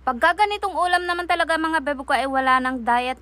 Pagka ganitong ulam naman talaga mga bebo ko ay wala ng diet.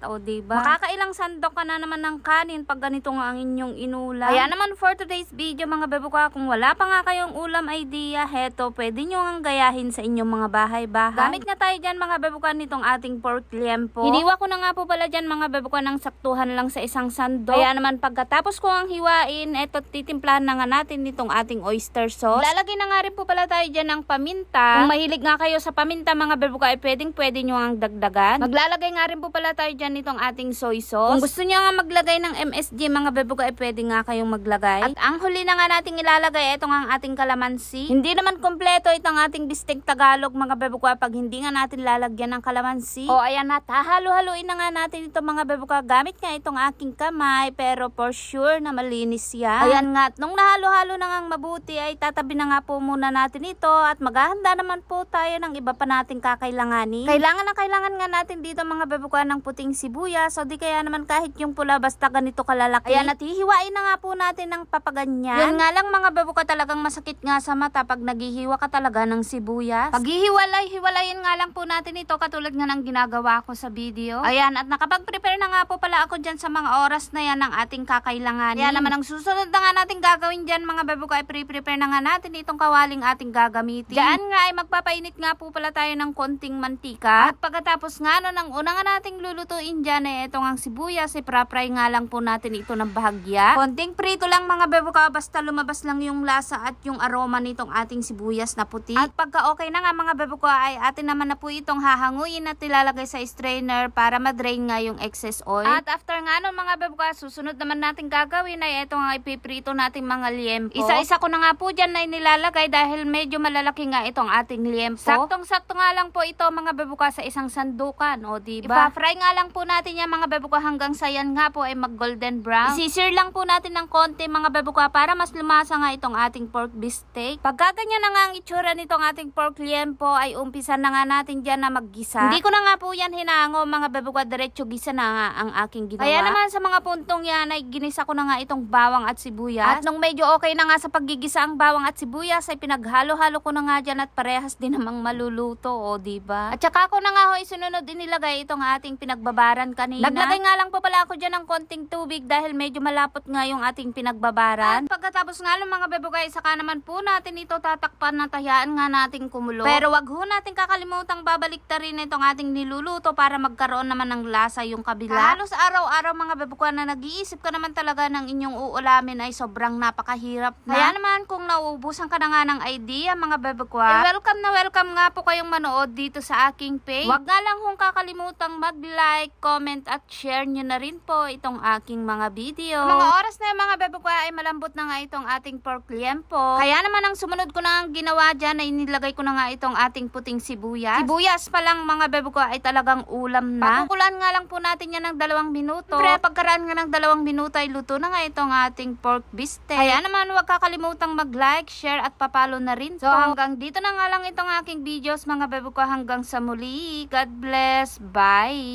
O diba? Makakailang sandok ka na naman ng kanin pag ganito nga ang inyong inulam. Kaya naman for today's video mga bebo ko, kung wala pa nga kayong ulam idea, heto, pwede nyo nga gayahin sa inyong mga bahay-bahay. Gamit nga tayo dyan mga bebo ko nitong ating pork liempo. Hiniwa ko na nga po pala dyan mga bebo ko ng saktuhan lang sa isang sandok. Kaya naman pagkatapos ko ang hiwain, eto titimplahan na nga natin nitong ating oyster sauce. Lalagay na nga rin po pala tayo dyan ng paminta. Kung mahilig nga kayo sa paminta mga bebo ko ay pwede nyo ang dagdagan. Maglalagay nga rin po pala tayo dyan nitong ating soy sauce. Kung gusto nyo nga maglagay ng MSG mga bebo ko ay pwede nga kayong maglagay. At ang huli na nga nating ilalagay itong ang ating kalamansi. Hindi naman kompleto itong ating bistek Tagalog mga bebo ko pag hindi nga natin lalagyan ng kalamansi. O ayan na, halo-haluin na nga natin ito mga bebo ko gamit nga itong aking kamay, pero for sure na malinis yan. Ayan nga, at nung nahalo-halo na nga mabuti ay tatabi na nga po muna natin ito at maghahanda naman po tayo ng iba pa nating kakailanganin. Kailangan nga natin dito mga bebo ko ng puting sibuyas, o di kaya naman kahit yung pula basta ganito kalalaki. Ayan, at hihiwain na nga po natin ng papaganyan. Yun nga lang mga bebo ko, talagang masakit nga sa mata pag naghihiwa ka talaga ng sibuyas. Pag hiwalayin nga lang po natin ito katulad nga ng ginagawa ko sa video. Ayan, at nakapag-prepare na nga po pala ako dyan sa mga oras na yan ng ating kakailanganin. Kaya naman ang susunod na nga natin gagawin dyan mga bebo ko ay prepare na nga natin itong kawaling ating gagamitin. Diyan nga ay magpapainit nga po pala tayo ng konting mantika. At pagkatapos nga nang una nga nating lulutuin dyan itong ang sibuyas, ipra-fry nga lang po natin ito ng bahagya. Konting prito lang mga bebo ko, basta lumabas lang yung lasa at yung aroma nitong ating sibuyas na puti. At pagka okay na nga mga bebo ko ay atin naman na po itong hahanguin at ilalagay sa strainer para ma-drain nga yung excess oil. At after nga nun mga bebo ko, susunod naman natin gagawin ay ito nga ipiprito nating mga liempo. Isa-isa ko na nga po dyan na inilalagay dahil medyo malalaki nga itong ating liempo. Saktong-sakto nga lang po ito mga bebo ko sa isang sandukan, o diba? Ipa-fry nga lang po natin yan mga bebo ko hanggang sa yan nga po ay mag-golden brown. Isisir lang po natin ng konti mga bebo ko para mas lumasa nga itong ating pork beefsteak. Pagka ganyan na nga ang itsura nitong ating pork liempo ay umpisa na nga natin dyan na maggisa. Hindi ko na nga po yan hinango mga bebo ko, diretso gisa na nga ang aking ginawa. Kaya naman sa mga puntong yan ay ginisa ko na nga itong bawang at sibuyas. At nung medyo okay na nga sa paggigisa ang bawang at sibuyas ay pinaghalo-halo ko na nga dyan at parehas din namang maluluto, o diba? At saka ko na nga ho isunod inilagay itong ating pinagbabaran kanina. Naglagay nga lang po pala ako dyan ng konting tubig dahil medyo malapot nga yung ating pinagbabaran. At pagkatapos nga ng mga bebo guys, saka naman po natin ito tatakpan na tahiyaan nga nating kumulo. Pero wag ho natin kakalimutang babaliktarin itong ating niluluto para magkaroon naman ng lasa yung kabila. Halos araw-araw mga bebo ko na nag-iisip ka naman talaga ng inyong uulamin ay sobrang napakahirap na. Kaya naman kung nauubusan ka na nga ng idea mga bebo ko, welcome nga po kayong manood dito sa aking page. Wag nga lang hong kakalimutang mag-like, comment at share nyo na rin po itong aking mga video. Mga oras na yung mga bebo ko ay malambot na nga itong ating pork liempo. Kaya naman ang sumunod ko na ang ginawa dyan ay nilagay ko na nga itong ating puting sibuyas. Sibuyas pa lang mga bebo ko ay talagang ulam na. Pakukulan nga lang po natin yan ng 2 minuto. Pre, pagkaraan nga ng 2 minuto ay luto na nga itong ating pork beefsteak. Kaya naman huwag kakalimutang mag-like, share at papalo na rin. So hanggang dito na nga lang itong aking videos mga bebo ko, hanggang sa muli. God bless. Bye.